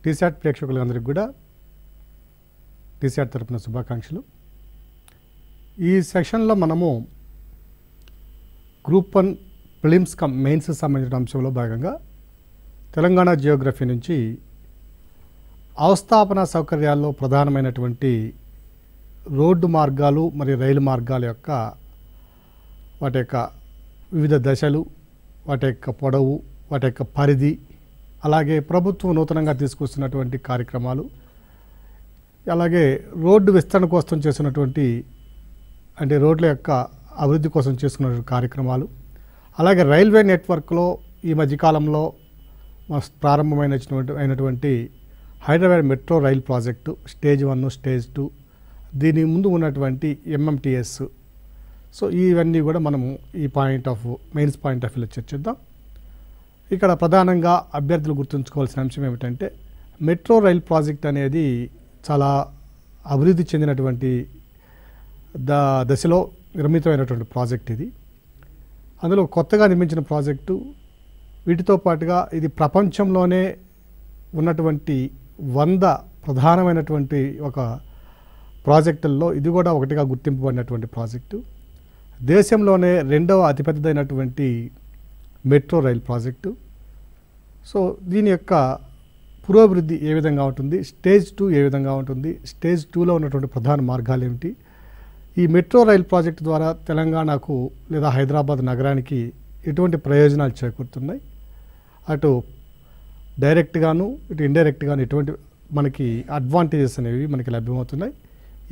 టీశాట్ ప్రేక్షకులందరికీ కూడా టీశాట్ తరపున శుభాకాంక్షలు. ఈ సెషన్లో మనము గ్రూప్ 1 ప్రిలిమ్స్ మెయిన్స్ సంబంధించిన అంశంలో భాగంగా తెలంగాణ జియోగ్రఫీ నుంచి అవస్థాపన సౌకర్యాల్లో ప్రధానమైనటువంటి రోడ్డు మార్గాలు మరియు రైలు మార్గాల యొక్క వాటి యొక్క వివిధ దశలు, వాటి యొక్క పొడవు, వాటి యొక్క పరిధి, అలాగే ప్రభుత్వం నూతనంగా తీసుకొస్తున్నటువంటి కార్యక్రమాలు, అలాగే రోడ్డు విస్తరణ కోసం చేసినటువంటి అంటే రోడ్ల యొక్క అభివృద్ధి కోసం చేసుకున్నటువంటి కార్యక్రమాలు, అలాగే రైల్వే నెట్వర్క్లో ఈ మధ్యకాలంలో ప్రారంభమైనటువంటి Hyderabad metro rail project stage 1, stage 2, దీని ముందు ఉన్నటువంటి ఎంఎంటీఎస్. సో ఇవన్నీ కూడా మనము ఈ మెయిన్స్ పాయింట్ ఆఫ్ వ్యూలో చర్చిద్దాం. ఇక్కడ ప్రధానంగా అభ్యర్థులు గుర్తుంచుకోవాల్సిన అంశం ఏమిటంటే మెట్రో రైల్ ప్రాజెక్ట్ అనేది చాలా అభివృద్ధి చెందినటువంటి దశలో నిర్మితమైనటువంటి ప్రాజెక్ట్ ఇది. అందులో కొత్తగా నిర్మించిన ప్రాజెక్టు. వీటితో పాటుగా ఇది ప్రపంచంలోనే ఉన్నటువంటి 100 ప్రధానమైనటువంటి ఒక ప్రాజెక్టుల్లో ఇది కూడా ఒకటిగా గుర్తింపబడినటువంటి ప్రాజెక్టు. దేశంలోనే 2వ అతిపెద్దదైనటువంటి మెట్రో రైల్ ప్రాజెక్టు. సో దీని యొక్క పురోభివృద్ధి ఏ విధంగా ఉంటుంది, స్టేజ్ 2 ఏ విధంగా ఉంటుంది, స్టేజ్ 2లో ఉన్నటువంటి ప్రధాన మార్గాలు ఏమిటి, ఈ మెట్రో రైల్ ప్రాజెక్టు ద్వారా తెలంగాణకు లేదా హైదరాబాద్ నగరానికి ఎటువంటి ప్రయోజనాలు చేకూరుతున్నాయి, అటు డైరెక్ట్గాను ఇటు ఇండైరెక్ట్గాను ఎటువంటి మనకి అడ్వాంటేజెస్ అనేవి మనకి లభ్యమవుతున్నాయి.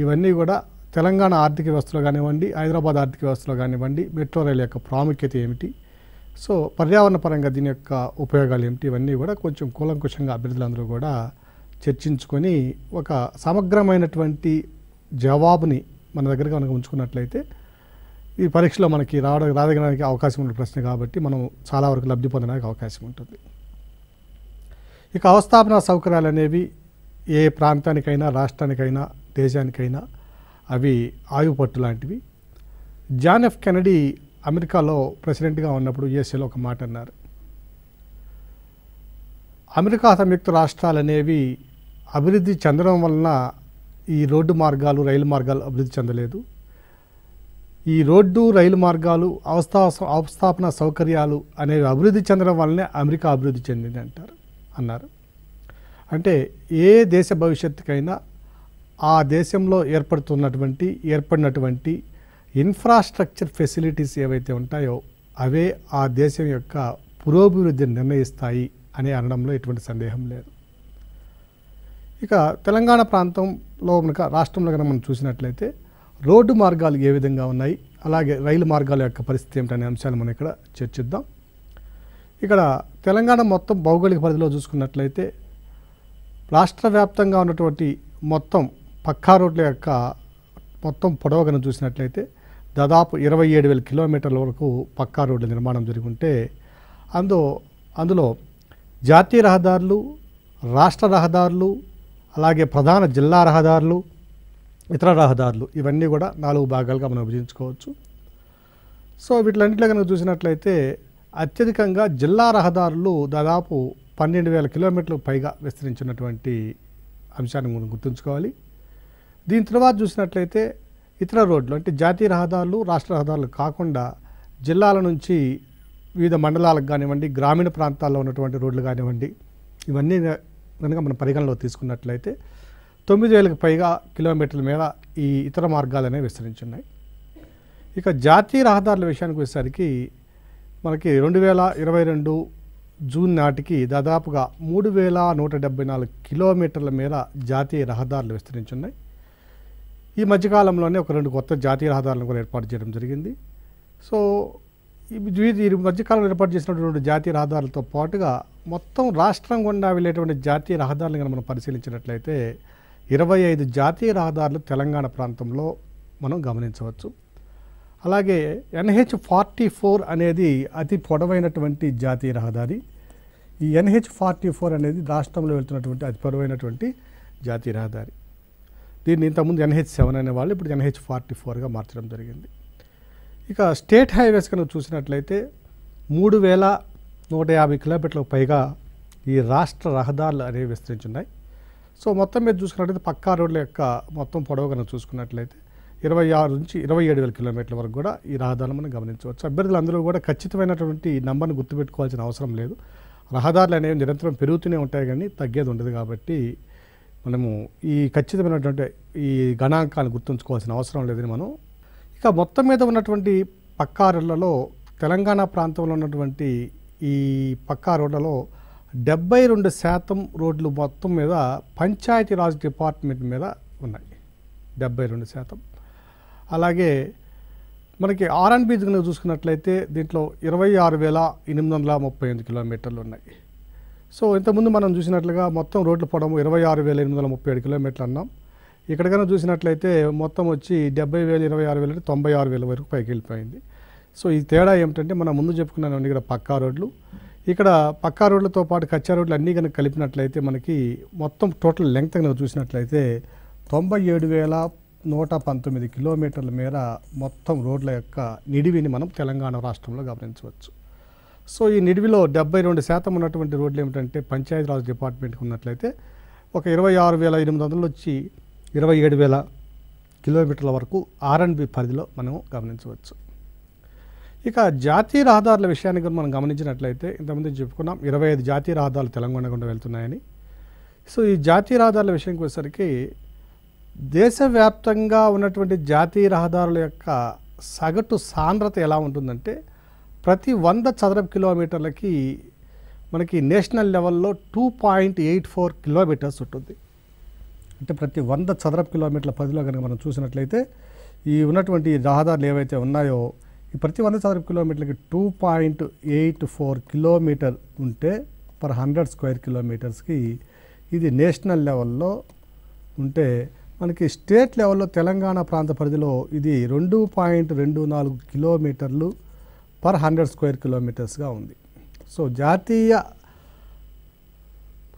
ఇవన్నీ కూడా తెలంగాణ ఆర్థిక వ్యవస్థలో కానివ్వండి, హైదరాబాద్ ఆర్థిక వ్యవస్థలో కానివ్వండి, మెట్రో రైలు యొక్క ప్రాముఖ్యత ఏమిటి, సో పర్యావరణ పరంగా దీని యొక్క ఉపయోగాలు ఏమిటి, ఇవన్నీ కూడా కొంచెం కూలంకుషంగా అభ్యర్థులందరూ కూడా చర్చించుకొని ఒక సమగ్రమైనటువంటి జవాబుని మన దగ్గర కనుక ఉంచుకున్నట్లయితే ఈ పరీక్షలో మనకి రాదగడానికి అవకాశం ఉన్న ప్రశ్న కాబట్టి మనం చాలా వరకు లబ్ధి పొందడానికి అవకాశం ఉంటుంది. ఇక అవస్థాపన సౌకర్యాలు అనేవి ఏ ప్రాంతానికైనా, రాష్ట్రానికైనా, దేశానికైనా అవి ఆయుపట్టు లాంటివి. జాన్ ఎఫ్ కెనడీ అమెరికాలో ప్రెసిడెంట్గా ఉన్నప్పుడు యుఎస్ఏలో ఒక మాట అన్నారు. అమెరికా సంయుక్త రాష్ట్రాలు అనేవి అభివృద్ధి చెందడం వలన ఈ రోడ్డు మార్గాలు, రైలు మార్గాలు అభివృద్ధి చెందలేదు. ఈ రోడ్డు, రైలు మార్గాలు, అవస్థాపన సౌకర్యాలు అనేవి అభివృద్ధి చెందడం వల్లనే అమెరికా అభివృద్ధి చెందింది అన్నారు. అంటే ఏ దేశ భవిష్యత్తుకైనా ఆ దేశంలో ఏర్పడినటువంటి ఇన్ఫ్రాస్ట్రక్చర్ ఫెసిలిటీస్ ఏవైతే ఉంటాయో అవే ఆ దేశం యొక్క పురోభివృద్ధిని నిర్ణయిస్తాయి అని అనడంలో ఎటువంటి సందేహం లేదు. ఇక తెలంగాణ ప్రాంతంలో రాష్ట్రంలో కనుక మనం చూసినట్లయితే రోడ్డు మార్గాలు ఏ విధంగా ఉన్నాయి, అలాగే రైలు మార్గాల యొక్క పరిస్థితి ఏమిటనే అంశాలు మనం ఇక్కడ చర్చిద్దాం. ఇక్కడ తెలంగాణ మొత్తం భౌగోళిక పరిధిలో చూసుకున్నట్లయితే రాష్ట్ర వ్యాప్తంగా ఉన్నటువంటి మొత్తం పక్కా రోడ్ల యొక్క మొత్తం పొడవు కనుక చూసినట్లయితే దాదాపు 27,000 కిలోమీటర్ల వరకు పక్కా రోడ్ల నిర్మాణం జరుగుంటే అందులో జాతీయ రహదారులు, రాష్ట్ర రహదారులు, అలాగే ప్రధాన జిల్లా రహదారులు, ఇతర రహదారులు ఇవన్నీ కూడా 4 భాగాలుగా మనం విభజించుకోవచ్చు. సో వీటిలన్నింటిలో కనుక చూసినట్లయితే అత్యధికంగా జిల్లా రహదారులు దాదాపు 12,000 కిలోమీటర్లకు పైగా విస్తరించినటువంటి అంశాన్ని మనం గుర్తుంచుకోవాలి. దీని తర్వాత చూసినట్లయితే ఇతర రోడ్లు అంటే జాతీయ రహదారులు, రాష్ట్ర రహదారులు కాకుండా జిల్లాల నుంచి వివిధ మండలాలకు కానివ్వండి, గ్రామీణ ప్రాంతాల్లో ఉన్నటువంటి రోడ్లు కానివ్వండి, ఇవన్నీ కనుక మనం పరిగణలో తీసుకున్నట్లయితే 9,000కి పైగా కిలోమీటర్ల మేర ఈ ఇతర మార్గాలు అనేవి విస్తరించున్నాయి. ఇక జాతీయ రహదారుల విషయానికి వచ్చేసరికి మనకి 2022 జూన్ నాటికి దాదాపుగా 3,174 కిలోమీటర్ల మేర జాతీయ రహదారులు విస్తరించున్నాయి. ఈ మధ్యకాలంలోనే ఒక 2 కొత్త జాతీయ రహదారులను కూడా ఏర్పాటు చేయడం జరిగింది. సో ఈ మధ్యకాలంలో ఏర్పాటు చేసినటువంటి జాతీయ రహదారులతో పాటుగా మొత్తం రాష్ట్రం గుండా వెళ్ళేటువంటి జాతీయ రహదారులను కనుక మనం పరిశీలించినట్లయితే 25 జాతీయ రహదారులు తెలంగాణ ప్రాంతంలో మనం గమనించవచ్చు. అలాగే NH-44 అనేది అతి పొడవైనటువంటి జాతీయ రహదారి. ఈ NH-44 అనేది రాష్ట్రంలో వెళ్తున్నటువంటి అతి పొడవైనటువంటి జాతీయ రహదారి. దీన్ని ఇంతకుముందు NH-7 అనేవాళ్ళు ఇప్పుడు NH-44గా మార్చడం జరిగింది. ఇక స్టేట్ హైవేస్ కనుక చూసినట్లయితే 3,150 కిలోమీటర్లకు పైగా ఈ రాష్ట్ర రహదారులు అనేవి విస్తరించున్నాయి. సో మొత్తం మీద చూసుకున్నట్లయితే పక్కా రోడ్ల యొక్క మొత్తం పొడవు కనుక చూసుకున్నట్లయితే 26 నుంచి 27,000 కిలోమీటర్ల వరకు కూడా ఈ రహదారులు మనం గమనించవచ్చు. అభ్యర్థులందరూ కూడా ఖచ్చితమైనటువంటి నంబర్ను గుర్తుపెట్టుకోవాల్సిన అవసరం లేదు. రహదారులు అనేవి నిరంతరం పెరుగుతూనే ఉంటాయి కానీ తగ్గేది ఉండదు. కాబట్టి మనము ఈ ఖచ్చితమైనటువంటి ఈ గణాంకాలను గుర్తుంచుకోవాల్సిన అవసరం లేదని మనం ఇక మొత్తం మీద ఉన్నటువంటి పక్కా రోడ్లలో తెలంగాణ ప్రాంతంలో ఉన్నటువంటి ఈ పక్కా రోడ్లలో 72% రోడ్లు మొత్తం మీద పంచాయతీరాజ్ డిపార్ట్మెంట్ మీద ఉన్నాయి. 72%. అలాగే మనకి R&B చూసుకున్నట్లయితే దీంట్లో 26,838 కిలోమీటర్లు ఉన్నాయి. సో ఇంతకుముందు మనం చూసినట్లుగా మొత్తం రోడ్ల పొడవు 26,837 కిలోమీటర్లు అన్నాం. ఇక్కడ కనుక చూసినట్లయితే మొత్తం వచ్చి 70,000 26,000 అంటే 96,000 వరకు పైకి వెళ్ళిపోయింది. సో ఈ తేడా ఏమిటంటే మనం ముందు చెప్పుకున్నాను ఇక్కడ పక్కా రోడ్లు, ఇక్కడ పక్కా రోడ్లతో పాటు కచ్చా రోడ్లు అన్నీ కనుక కలిపినట్లయితే మనకి మొత్తం టోటల్ లెంగ్త్ కనుక చూసినట్లయితే 97,119 కిలోమీటర్ల మేర మొత్తం రోడ్ల యొక్క నిడివిని మనం తెలంగాణ రాష్ట్రంలో గమనించవచ్చు. సో ఈ నిడివిలో 72% ఉన్నటువంటి రోడ్లు ఏమిటంటే పంచాయతీరాజ్ డిపార్ట్మెంట్కి ఉన్నట్లయితే ఒక 26,800 వచ్చి 27,000 కిలోమీటర్ల వరకు R&B పరిధిలో మనం గమనించవచ్చు. ఇక జాతీయ రహదారుల విషయానికి మనం గమనించినట్లయితే ఇంతకుముందు చెప్పుకున్నాం 25 జాతీయ రహదారులు తెలంగాణ గుండా వెళ్తున్నాయని. సో ఈ జాతీయ రహదారుల విషయానికి వచ్చేసరికి దేశవ్యాప్తంగా ఉన్నటువంటి జాతీయ రహదారుల యొక్క సగటు సాంద్రత ఎలా ఉంటుందంటే ప్రతి 100 చదరపు కిలోమీటర్లకి మనకి నేషనల్ లెవెల్లో 2.84 కిలోమీటర్స్ ఉంటుంది. అంటే ప్రతి 100 చదరపు కిలోమీటర్ల పరిధిలో కనుక మనం చూసినట్లయితే ఈ ఉన్నటువంటి రహదారులు ఏవైతే ఉన్నాయో ఈ ప్రతి 100 చదరపు కిలోమీటర్లకి 2.84 కిలోమీటర్ ఉంటే పర్ 100 స్క్వేర్ కిలోమీటర్స్కి ఇది నేషనల్ లెవెల్లో ఉంటే మనకి స్టేట్ లెవెల్లో తెలంగాణ ప్రాంత పరిధిలో ఇది 2.24 కిలోమీటర్లు పర్ 100 స్క్వేర్ కిలోమీటర్స్గా ఉంది. సో జాతీయ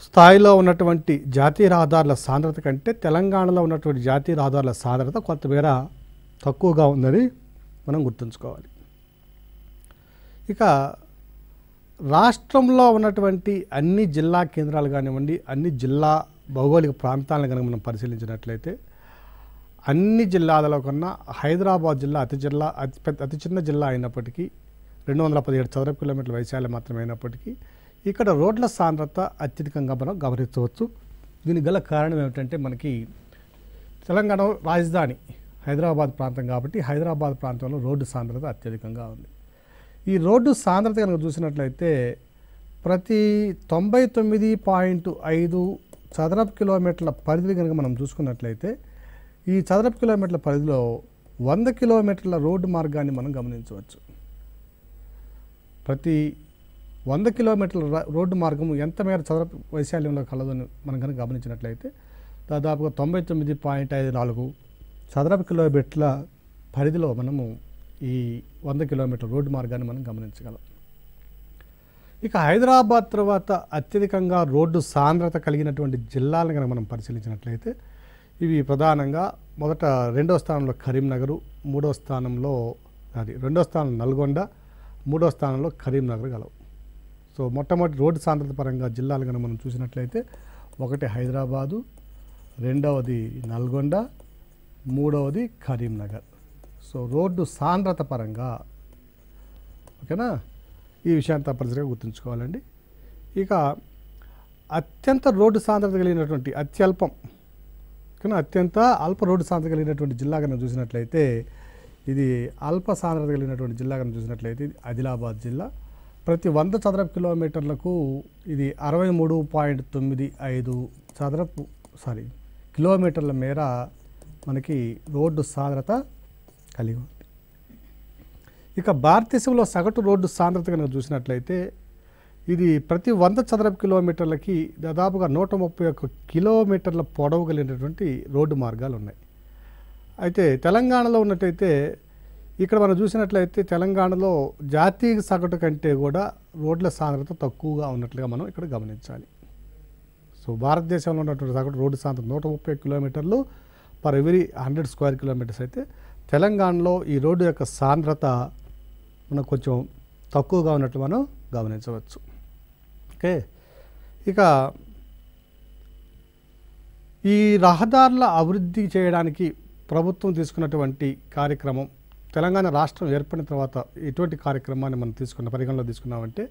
స్థాయిలో ఉన్నటువంటి జాతీయ రహదారుల సాంద్రత కంటే తెలంగాణలో ఉన్నటువంటి జాతీయ రహదారుల సాంద్రత కొంతమేర తక్కువగా ఉందని మనం గుర్తుంచుకోవాలి. ఇక రాష్ట్రంలో ఉన్నటువంటి అన్ని జిల్లా కేంద్రాలు కానివ్వండి, అన్ని జిల్లా భౌగోళిక ప్రాంతాలను కనుక మనం పరిశీలించినట్లయితే అన్ని జిల్లాలలో కన్నా హైదరాబాద్ జిల్లా అతి చిన్న జిల్లా అయినప్పటికీ 217 చదరపు కిలోమీటర్ల వైశాల్యం మాత్రమే అయినప్పటికీ ఇక్కడ రోడ్ల సాంద్రత అత్యధికంగా మనం గమనించవచ్చు. దీనికి గల కారణం ఏమిటంటే మనకి తెలంగాణ రాజధాని హైదరాబాద్ ప్రాంతం కాబట్టి హైదరాబాద్ ప్రాంతంలో రోడ్డు సాంద్రత అత్యధికంగా ఉంది. ఈ రోడ్డు సాంద్రత కనుక చూసినట్లయితే ప్రతి 99.5 చదరపు కిలోమీటర్ల పరిధి కనుక మనం చూసుకున్నట్లయితే ఈ చదరపు కిలోమీటర్ల పరిధిలో 100 కిలోమీటర్ల రోడ్డు మార్గాన్ని మనం గమనించవచ్చు. ప్రతి 100 కిలోమీటర్ల రోడ్డు మార్గం ఎంత మేర చదరపు వైశాల్యంలో కలదని మనం కనుక గమనించినట్లయితే దాదాపుగా 99.54 చదరపు కిలోమీటర్ల పరిధిలో మనము ఈ 100 కిలోమీటర్ల రోడ్డు మార్గాన్ని మనం గమనించగలం. ఇక హైదరాబాద్ తర్వాత అత్యధికంగా రోడ్డు సాంద్రత కలిగినటువంటి జిల్లాలను కనుక మనం పరిశీలించినట్లయితే ఇవి ప్రధానంగా రెండో స్థానంలో కరీంనగర్, రెండో స్థానం నల్గొండ, మూడో స్థానంలో కరీంనగర్ గలవు. సో మొట్టమొదటి రోడ్డు సాంద్రత పరంగా జిల్లాలు కనుక మనం చూసినట్లయితే ఒకటి హైదరాబాదు, రెండవది నల్గొండ, మూడవది కరీంనగర్. సో రోడ్డు సాంద్రత పరంగా ఓకేనా ఈ విషయాన్ని తప్పనిసరిగా గుర్తుంచుకోవాలండి. ఇక అత్యంత రోడ్డు సాంద్రత కలిగినటువంటి అత్యంత అల్ప రోడ్డు సాంద్రత కలిగినటువంటి జిల్లా కనుక చూసినట్లయితే ఇది అల్ప సాంద్రత కలిగినటువంటి జిల్లా కనుక చూసినట్లయితే ఇది ఆదిలాబాద్ జిల్లా. ప్రతి 100 చదరపు కిలోమీటర్లకు ఇది 63.95 కిలోమీటర్ల మేర మనకి రోడ్డు సాంద్రత కలిగి ఉంది. ఇక భారతదేశంలో సగటు రోడ్డు సాంద్రత కనుక చూసినట్లయితే ఇది ప్రతి 100 చదరపు కిలోమీటర్లకి దాదాపుగా 131 కిలోమీటర్ల పొడవు కలిగినటువంటి రోడ్డు మార్గాలు ఉన్నాయి. అయితే తెలంగాణలో ఉన్నట్టయితే ఇక్కడ మనం చూసినట్లయితే తెలంగాణలో జాతీయ సగటు కంటే కూడా రోడ్ల సాంద్రత తక్కువగా ఉన్నట్లుగా మనం ఇక్కడ గమనించాలి. సో భారతదేశంలో ఉన్నటువంటి సగటు రోడ్డు సాంద్రత 130 కిలోమీటర్లు పర్ ఎవ్రీ 100 స్క్వేర్ కిలోమీటర్స్ అయితే తెలంగాణలో ఈ రోడ్డు యొక్క సాంద్రత మనకు కొంచెం తక్కువగా ఉన్నట్లు మనం గమనించవచ్చు. ఓకే, ఇక ఈ రహదారుల అభివృద్ధి చేయడానికి ప్రభుత్వం తీసుకున్నటువంటి కార్యక్రమం, తెలంగాణ రాష్ట్రం ఏర్పడిన తర్వాత ఎటువంటి కార్యక్రమాన్ని మనం పరిగణలో తీసుకున్నామంటే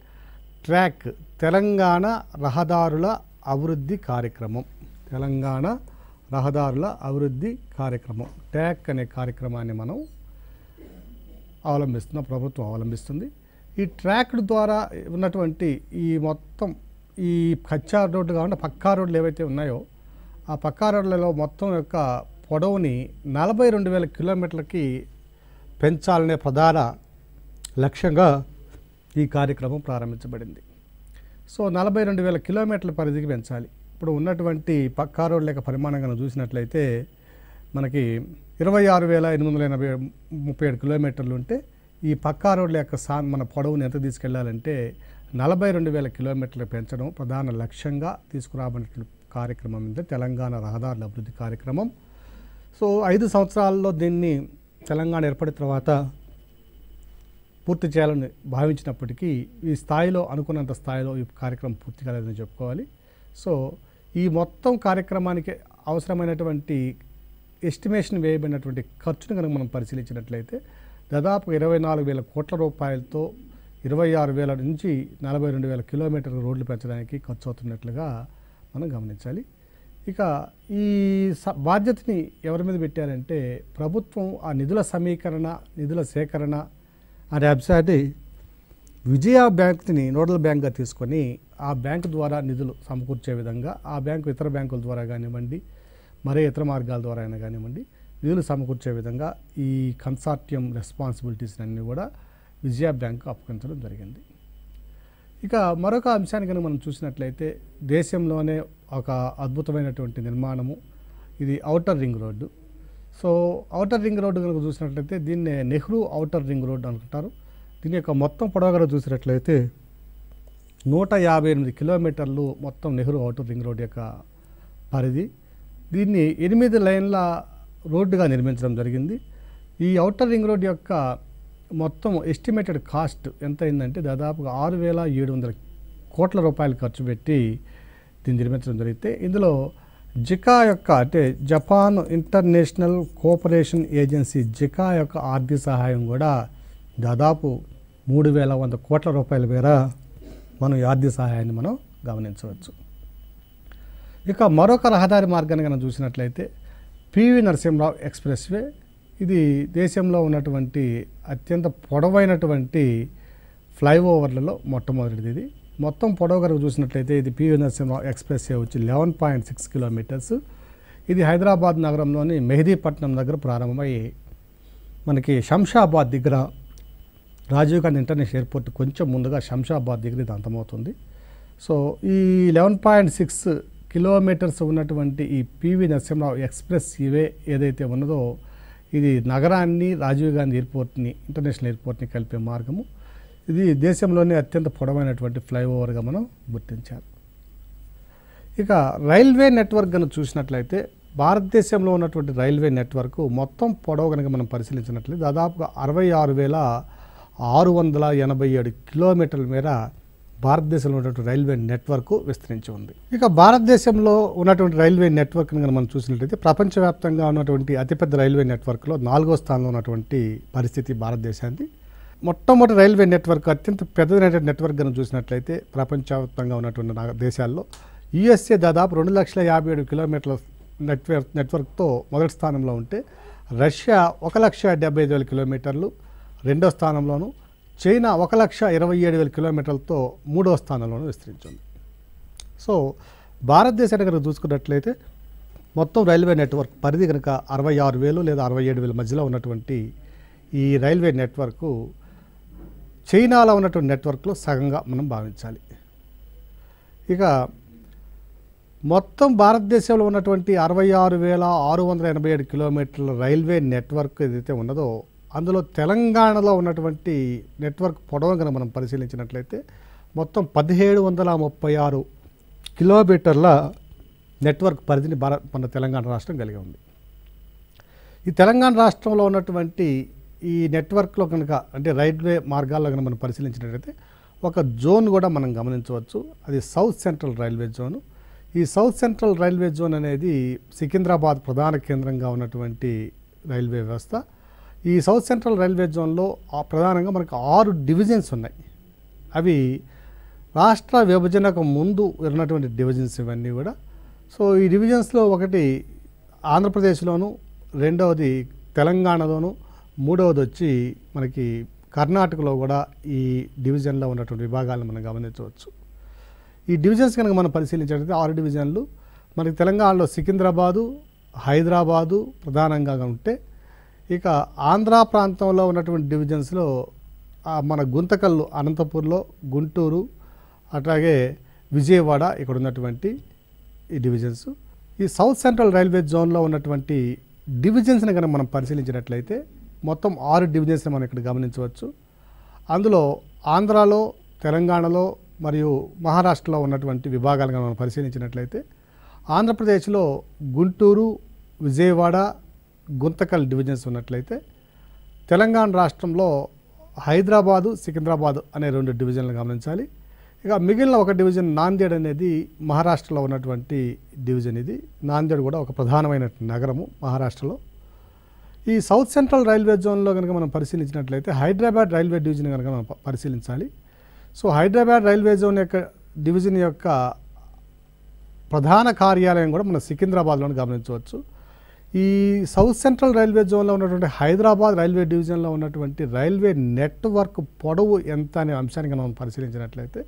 ట్రాక్, తెలంగాణ రహదారుల అభివృద్ధి కార్యక్రమం. తెలంగాణ రహదారుల అభివృద్ధి కార్యక్రమం, ట్రాక్ అనే కార్యక్రమాన్ని మనం ప్రభుత్వం అవలంబిస్తుంది. ఈ ట్రాక్ ద్వారా ఉన్నటువంటి ఈ మొత్తం ఈ కచ్చా రోడ్డు కాకుండా పక్కా రోడ్లు ఏవైతే ఉన్నాయో ఆ పక్కా రోడ్లలో మొత్తం యొక్క పొడవుని 42,000 కిలోమీటర్లకి పెంచాలనే ప్రధాన లక్ష్యంగా ఈ కార్యక్రమం ప్రారంభించబడింది. సో 42,000 కిలోమీటర్ల పరిధికి పెంచాలి. ఇప్పుడు ఉన్నటువంటి పక్కా రోడ్ల యొక్క పరిమాణంగా చూసినట్లయితే మనకి 26,837 కిలోమీటర్లు ఉంటే ఈ పక్కా రోడ్ల యొక్క మన పొడవుని ఎంత తీసుకెళ్లాలంటే 42,000 కిలోమీటర్లు పెంచడం ప్రధాన లక్ష్యంగా తీసుకురాబడిన కార్యక్రమం ఇది తెలంగాణ రహదారుల అభివృద్ధి కార్యక్రమం. సో 5 సంవత్సరాల్లో దీన్ని తెలంగాణ ఏర్పడిన తర్వాత పూర్తి చేయాలని భావించినప్పటికీ ఈ స్థాయిలో అనుకున్నంత స్థాయిలో ఈ కార్యక్రమం పూర్తి కాలేదని చెప్పుకోవాలి. సో ఈ మొత్తం కార్యక్రమానికి అవసరమైనటువంటి ఎస్టిమేషన్ వేయబడినటువంటి ఖర్చును కనుక మనం పరిశీలించినట్లయితే దాదాపు 24,000 కోట్ల రూపాయలతో 26,000 నుంచి 42,000 కిలోమీటర్ల రోడ్లు పెంచడానికి ఖర్చు అవుతున్నట్లుగా మనం గమనించాలి. ఇక ఈ బాధ్యతని ఎవరి మీద పెట్టారంటే ప్రభుత్వం ఆ నిధుల సమీకరణ, నిధుల సేకరణ అనే అంశాన్ని విజయ బ్యాంక్ని నోడల్ బ్యాంక్గా తీసుకొని ఆ బ్యాంకు ద్వారా నిధులు సమకూర్చే విధంగా, ఆ బ్యాంకు ఇతర బ్యాంకుల ద్వారా కానివ్వండి, మరే ఇతర మార్గాల ద్వారా అయినా కానివ్వండి నిధులు సమకూర్చే విధంగా ఈ కన్సార్టియం రెస్పాన్సిబిలిటీస్ అన్నీ కూడా విజయ బ్యాంకు అప్పగించడం జరిగింది. ఇక మరొక అంశాన్ని కనుక మనం చూసినట్లయితే దేశంలోనే ఒక అద్భుతమైనటువంటి నిర్మాణము ఇది outer ring road. So outer ring road కనుక చూసినట్లయితే దీన్నే నెహ్రూ ఔటర్ రింగ్ రోడ్డు అనుకుంటారు. దీని యొక్క మొత్తం పొడవు కనుక చూసినట్లయితే 158 కిలోమీటర్లు మొత్తం నెహ్రూ ఔటర్ రింగ్ రోడ్డు యొక్క పరిధి. దీన్ని 8 లైన్ల రోడ్డుగా నిర్మించడం జరిగింది. ఈ ఔటర్ రింగ్ రోడ్ యొక్క మొత్తం ఎస్టిమేటెడ్ కాస్ట్ ఎంత అయిందంటే దాదాపుగా 6,700 కోట్ల రూపాయలు ఖర్చు పెట్టి దీన్ని నిర్మించడం జరిగితే ఇందులో జికా యొక్క అంటే Japan international cooperation agency Zika యొక్క ఆర్థిక సహాయం కూడా దాదాపు 3,100 కోట్ల రూపాయల మేర మనం ఈ ఆర్థిక సహాయాన్ని మనం గమనించవచ్చు. ఇక మరొక రహదారి మార్గాన్ని కనుక చూసినట్లయితే పివి నరసింహరావు ఎక్స్ప్రెస్ వే. ఇది దేశంలో ఉన్నటువంటి అత్యంత పొడవైనటువంటి ఫ్లైఓవర్లలో మొట్టమొదటిది. ఇది మొత్తం పొడవు కనుక చూసినట్లయితే ఇది పివి నరసింహరావు ఎక్స్ప్రెస్ వే వచ్చి 11.6 కిలోమీటర్స్. ఇది హైదరాబాద్ నగరంలోని మెహదీపట్నం దగ్గర ప్రారంభమై మనకి శంషాబాద్ దగ్గర రాజీవ్ గాంధీ ఇంటర్నేషనల్ ఎయిర్పోర్ట్ కొంచెం ముందుగా శంషాబాద్ దగ్గర ఇది అంతమవుతుంది. సో ఈ 11.6 కిలోమీటర్స్ ఉన్నటువంటి ఈ పివి నరసింహరావు ఎక్స్ప్రెస్ వే ఏదైతే ఉన్నదో ఇది నగరాన్ని రాజీవ్ గాంధీ ఎయిర్పోర్ట్ని ఇంటర్నేషనల్ ఎయిర్పోర్ట్ని కలిపే మార్గము. ఇది దేశంలోనే అత్యంత పొడవైనటువంటి ఫ్లైఓవర్గా మనం గుర్తించారు. ఇక రైల్వే నెట్వర్క్ కనుక చూసినట్లయితే భారతదేశంలో ఉన్నటువంటి రైల్వే నెట్వర్క్ మొత్తం పొడవు కనుక మనం పరిశీలించినట్లయితే దాదాపుగా 66,687 కిలోమీటర్ల మేర భారతదేశంలో ఉన్నటువంటి రైల్వే నెట్వర్క్ విస్తరించి ఉంది. ఇక భారతదేశంలో ఉన్నటువంటి రైల్వే నెట్వర్క్ని కనుక మనం చూసినట్లయితే ప్రపంచవ్యాప్తంగా ఉన్నటువంటి అతిపెద్ద రైల్వే నెట్వర్క్లో 4వ స్థానంలో ఉన్నటువంటి పరిస్థితి భారతదేశానికి. మొట్టమొదటి రైల్వే నెట్వర్క్ అత్యంత పెద్దదైనటువంటి నెట్వర్క్ కనుక చూసినట్లయితే ప్రపంచవ్యాప్తంగా ఉన్నటువంటి దేశాల్లో యుఎస్ఏ దాదాపు 2,57,000 కిలోమీటర్ల నెట్వర్క్తో మొదటి స్థానంలో ఉంటే రష్యా 1,75,000 కిలోమీటర్లు రెండో స్థానంలోను, చైనా 1,27,000 కిలోమీటర్లతో మూడవ స్థానంలోనూ విస్తరించింది. సో భారతదేశాన్ని కనుక చూసుకున్నట్లయితే మొత్తం రైల్వే నెట్వర్క్ పరిధి కనుక 66,000 లేదా 67,000 మధ్యలో ఉన్నటువంటి ఈ రైల్వే నెట్వర్క్ చైనాలో ఉన్నటువంటి నెట్వర్క్లో సగంగా మనం భావించాలి. ఇక మొత్తం భారతదేశంలో ఉన్నటువంటి 66,687 కిలోమీటర్ల రైల్వే నెట్వర్క్ ఏదైతే ఉన్నదో అందులో తెలంగాణలో ఉన్నటువంటి నెట్వర్క్ పొడవు కనుక మనం పరిశీలించినట్లయితే మొత్తం 1,736 కిలోమీటర్ల నెట్వర్క్ పరిధిని మన తెలంగాణ రాష్ట్రం కలిగి ఉంది. ఈ తెలంగాణ రాష్ట్రంలో ఉన్నటువంటి ఈ నెట్వర్క్లో కనుక అంటే రైల్వే మార్గాల్లో కనుక మనం పరిశీలించినట్లయితే ఒక జోన్ కూడా మనం గమనించవచ్చు. అది సౌత్ సెంట్రల్ రైల్వే జోను. ఈ సౌత్ సెంట్రల్ రైల్వే జోన్ అనేది సికింద్రాబాద్ ప్రధాన కేంద్రంగా ఉన్నటువంటి రైల్వే వ్యవస్థ. ఈ సౌత్ సెంట్రల్ రైల్వే జోన్లో ప్రధానంగా మనకు 6 డివిజన్స్ ఉన్నాయి. అవి రాష్ట్ర విభజనకు ముందు ఉన్నటువంటి డివిజన్స్ ఇవన్నీ కూడా. సో ఈ డివిజన్స్లో ఒకటి ఆంధ్రప్రదేశ్లోను, రెండవది తెలంగాణలోను, మూడవది వచ్చి మనకి కర్ణాటకలో కూడా ఈ డివిజన్లో ఉన్నటువంటి విభాగాలను మనం గమనించవచ్చు. ఈ డివిజన్స్ కనుక మనం పరిశీలించినట్లయితే 6 డివిజన్లు మనకి తెలంగాణలో సికింద్రాబాదు, హైదరాబాదు ప్రధానంగా ఉంటే, ఇక ఆంధ్ర ప్రాంతంలో ఉన్నటువంటి డివిజన్స్లో మన గుంతకల్లు అనంతపూర్లో, గుంటూరు, అట్లాగే విజయవాడ ఇక్కడ ఉన్నటువంటి ఈ డివిజన్స్. ఈ సౌత్ సెంట్రల్ రైల్వే జోన్లో ఉన్నటువంటి డివిజన్స్ని కనుక మనం పరిశీలించినట్లయితే మొత్తం 6 డివిజన్స్ని మనం ఇక్కడ గమనించవచ్చు. అందులో ఆంధ్రాలో, తెలంగాణలో మరియు మహారాష్ట్రలో ఉన్నటువంటి విభాగాలను మనం పరిశీలించినట్లయితే ఆంధ్రప్రదేశ్లో గుంటూరు, విజయవాడ, గుంతకల్ డివిజన్స్ ఉన్నట్లయితే తెలంగాణ రాష్ట్రంలో హైదరాబాదు, సికింద్రాబాద్ అనే 2 డివిజన్లు గమనించాలి. ఇక మిగిలిన ఒక డివిజన్ నాందేడ్ అనేది మహారాష్ట్రలో ఉన్నటువంటి డివిజన్. ఇది నాందేడ్ కూడా ఒక ప్రధానమైన నగరము మహారాష్ట్రలో. ఈ సౌత్ సెంట్రల్ రైల్వే జోన్లో కనుక మనం పరిశీలించినట్లయితే హైదరాబాద్ రైల్వే డివిజన్ కనుక మనం పరిశీలించాలి. సో హైదరాబాద్ రైల్వే జోన్ యొక్క డివిజన్ యొక్క ప్రధాన కార్యాలయం కూడా మనం సికింద్రాబాద్లోనే గమనించవచ్చు. ఈ సౌత్ సెంట్రల్ రైల్వే జోన్లో ఉన్నటువంటి హైదరాబాద్ రైల్వే డివిజన్లో ఉన్నటువంటి రైల్వే నెట్వర్క్ పొడవు ఎంత అనే అంశానికి మనం పరిశీలించినట్లయితే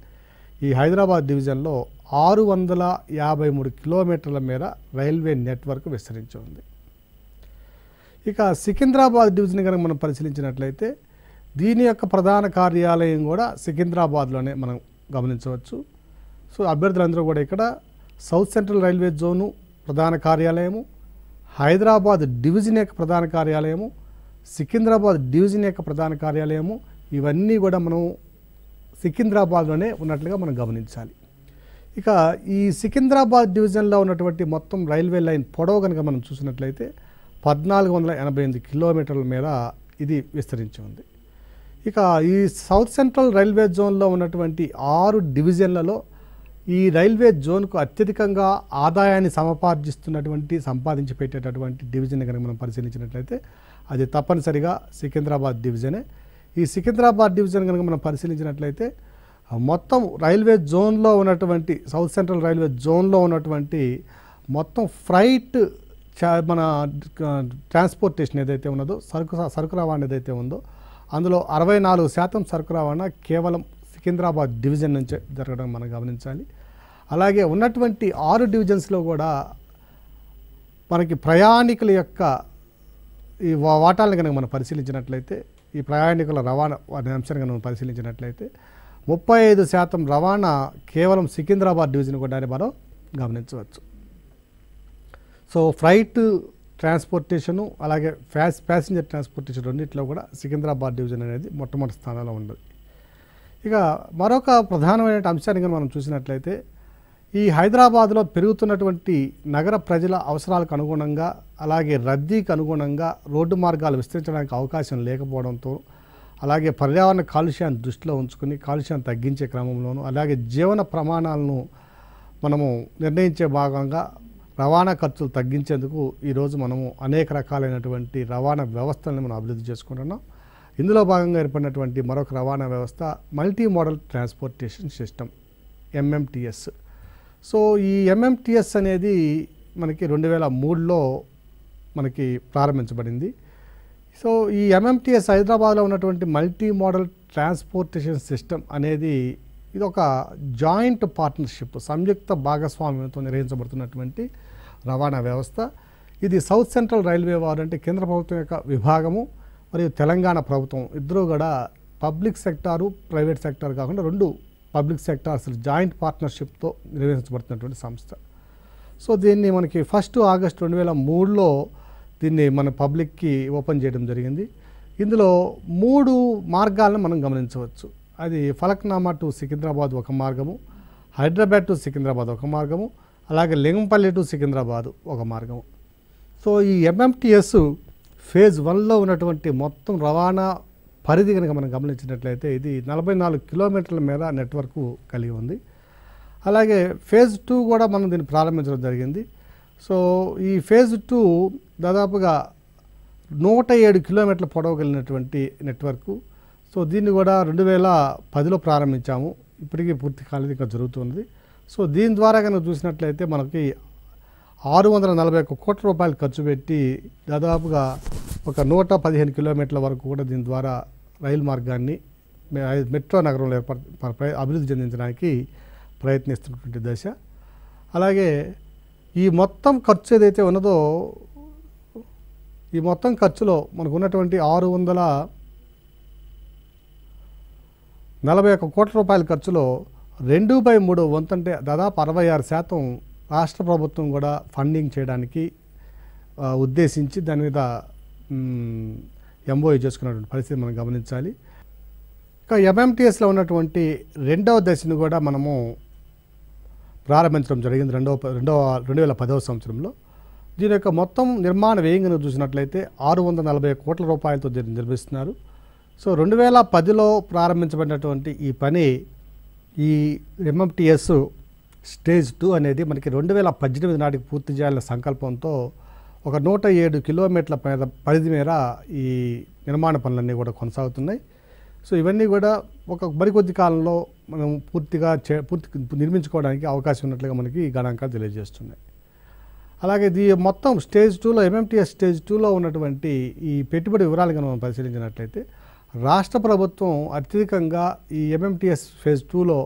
ఈ హైదరాబాద్ డివిజన్లో 653 కిలోమీటర్ల మేర రైల్వే నెట్వర్క్ విస్తరించి ఉంది. ఇక సికింద్రాబాద్ డివిజన్ కనుక మనం పరిశీలించినట్లయితే దీని యొక్క ప్రధాన కార్యాలయం కూడా సికింద్రాబాద్లోనే మనం గమనించవచ్చు. సో అభ్యర్థులందరూ కూడా ఇక్కడ సౌత్ సెంట్రల్ రైల్వే జోను ప్రధాన కార్యాలయము, హైదరాబాద్ డివిజన్ యొక్క ప్రధాన కార్యాలయము, సికింద్రాబాద్ డివిజన్ యొక్క ప్రధాన కార్యాలయము, ఇవన్నీ కూడా మనం సికింద్రాబాద్లోనే ఉన్నట్లుగా మనం గమనించాలి. ఇక ఈ సికింద్రాబాద్ డివిజన్లో ఉన్నటువంటి మొత్తం రైల్వే లైన్ పొడవు కనుక మనం చూసినట్లయితే 1488 కిలోమీటర్ల మేర ఇది విస్తరించి ఉంది. ఇక ఈ సౌత్ సెంట్రల్ రైల్వే జోన్లో ఉన్నటువంటి 6 డివిజన్లలో ఈ రైల్వే జోన్కు అత్యధికంగా ఆదాయాన్ని సంపాదించి పెట్టేటటువంటి డివిజన్ కనుక మనం పరిశీలించినట్లయితే అది తప్పనిసరిగా సికింద్రాబాద్ డివిజనే. ఈ సికింద్రాబాద్ డివిజన్ కనుక మనం పరిశీలించినట్లయితే మొత్తం రైల్వే జోన్లో ఉన్నటువంటి సౌత్ సెంట్రల్ రైల్వే జోన్లో ఉన్నటువంటి మొత్తం ఫ్రైట్ మన ట్రాన్స్పోర్టేషన్ ఏదైతే ఉన్నదో సరుకు రవాణా ఏదైతే ఉందో అందులో 64% సరుకు రవాణా కేవలం సికింద్రాబాద్ డివిజన్ నుంచి జరగడం మనం గమనించాలి. అలాగే ఉన్నటువంటి 6 డివిజన్స్లో కూడా మనకి ప్రయాణికుల యొక్క ఈ వాటాలను కనుక మనం పరిశీలించినట్లయితే ఈ ప్రయాణికుల రవాణా అనే అంశాన్ని కనుక మనం పరిశీలించినట్లయితే 35% రవాణా కేవలం సికింద్రాబాద్ డివిజన్ కూడా మనం గమనించవచ్చు. సో ఫ్లైట్ ట్రాన్స్పోర్టేషను అలాగే ప్యాసింజర్ ట్రాన్స్పోర్టేషన్ రెండింటిలో కూడా సికింద్రాబాద్ డివిజన్ అనేది మొట్టమొదటి స్థానంలో ఉంది. ఇక మరొక ప్రధానమైన అంశాన్ని కనుక మనం చూసినట్లయితే ఈ హైదరాబాద్లో పెరుగుతున్నటువంటి నగర ప్రజల అవసరాలకు అనుగుణంగా అలాగే రద్దీకి అనుగుణంగా రోడ్డు మార్గాలు విస్తరించడానికి అవకాశం లేకపోవడంతో అలాగే పర్యావరణ కాలుష్యాన్ని దృష్టిలో ఉంచుకుని కాలుష్యాన్ని తగ్గించే క్రమంలోనూ అలాగే జీవన ప్రమాణాలను మనము నిర్ణయించే భాగంగా రవాణా ఖర్చులు తగ్గించేందుకు ఈరోజు మనము అనేక రకాలైనటువంటి రవాణా వ్యవస్థలను మనం అభివృద్ధి చేసుకుంటున్నాం. ఇందులో భాగంగా ఏర్పడినటువంటి మరొక రవాణా వ్యవస్థ multi modal transportation system MMTS. So ఈ MMTS అనేది మనకి 2003లో మనకి ప్రారంభించబడింది. సో ఈ MMTS హైదరాబాద్లో ఉన్నటువంటి మల్టీ మోడల్ ట్రాన్స్పోర్టేషన్ సిస్టమ్ అనేది ఇది ఒక జాయింట్ పార్ట్నర్షిప్ సంయుక్త భాగస్వామ్యంతో నిర్వహించబడుతున్నటువంటి రవాణా వ్యవస్థ. ఇది సౌత్ సెంట్రల్ రైల్వే వారు అంటే కేంద్ర ప్రభుత్వం యొక్క విభాగము మరియు తెలంగాణ ప్రభుత్వం ఇద్దరూ కూడా పబ్లిక్ సెక్టారు ప్రైవేట్ సెక్టార్ కాకుండా 2 పబ్లిక్ సెక్టార్స్ జాయింట్ పార్ట్నర్షిప్తో నిర్వహించబడుతున్నటువంటి సంస్థ. సో దీన్ని మనకి 1 ఆగస్టు 2003లో దీన్ని మన పబ్లిక్కి ఓపెన్ చేయడం జరిగింది. ఇందులో 3 మార్గాలను మనం గమనించవచ్చు. అది ఫలక్నామా టు సికింద్రాబాద్ ఒక మార్గము, హైదరాబాద్ టు సికింద్రాబాద్ ఒక మార్గము, అలాగే లింగంపల్లి టు సికింద్రాబాద్ ఒక మార్గము. సో ఈ MMTS ఫేజ్ 1లో ఉన్నటువంటి మొత్తం రవాణా పరిధి కనుక మనం గమనించినట్లయితే ఇది 44 కిలోమీటర్ల మేర నెట్వర్క్ కలిగి ఉంది. అలాగే ఫేజ్ 2 కూడా మనం దీన్ని ప్రారంభించడం జరిగింది. సో ఈ ఫేజ్ 2 దాదాపుగా 107 కిలోమీటర్ల పొడవు కలిగినటువంటి నెట్వర్క్. సో దీన్ని కూడా 2010లో ప్రారంభించాము. ఇప్పటికీ పూర్తి కాలేదు, ఇంకా జరుగుతుంది. సో దీని ద్వారా కనుక చూసినట్లయితే మనకి 641 కోట్ల రూపాయలు ఖర్చు పెట్టి దాదాపుగా ఒక 115 కిలోమీటర్ల వరకు కూడా దీని ద్వారా రైలు మార్గాన్ని మెట్రో నగరంలో అభివృద్ధి చెందించడానికి ప్రయత్నిస్తున్నటువంటి దశ. అలాగే ఈ మొత్తం ఖర్చు ఏదైతే ఉన్నదో ఈ మొత్తం ఖర్చులో మనకు ఉన్నటువంటి 641 కోట్ల రూపాయల ఖర్చులో 2/3 వంతు అంటే దాదాపు 66% రాష్ట్ర ప్రభుత్వం కూడా ఫండింగ్ చేయడానికి ఉద్దేశించి దాని మీద ఎంఓయూ చేసుకున్నటువంటి పరిస్థితి మనం గమనించాలి. ఇంకా ఎంఎంటీఎస్లో ఉన్నటువంటి రెండవ దశను కూడా మనము ప్రారంభించడం జరిగింది 2010వ సంవత్సరంలో. దీని యొక్క మొత్తం నిర్మాణ వ్యయంగా చూసినట్లయితే 640 కోట్ల రూపాయలతో దీన్ని నిర్మిస్తున్నారు. సో 2010లో ప్రారంభించబడినటువంటి ఈ పని ఈ ఎంఎంటీఎస్ స్టేజ్ 2 అనేది మనకి 2018 నాటికి పూర్తి చేయాలనే సంకల్పంతో ఒక 107 కిలోమీటర్ల పరిధి మేర ఈ నిర్మాణ పనులన్నీ కూడా కొనసాగుతున్నాయి. సో ఇవన్నీ కూడా ఒక మరికొద్ది కాలంలో మనం పూర్తి నిర్మించుకోవడానికి అవకాశం ఉన్నట్లుగా మనకి గణాంకాలు తెలియజేస్తున్నాయి. అలాగే మొత్తం స్టేజ్ 2లో ఎంఎంటీఎస్ స్టేజ్ 2లో ఉన్నటువంటి ఈ పెట్టుబడి వివరాలు కనుక మనం పరిశీలించినట్లయితే రాష్ట్ర ప్రభుత్వం అత్యధికంగా ఈ ఎంఎంటీఎస్ ఫేజ్ 2లో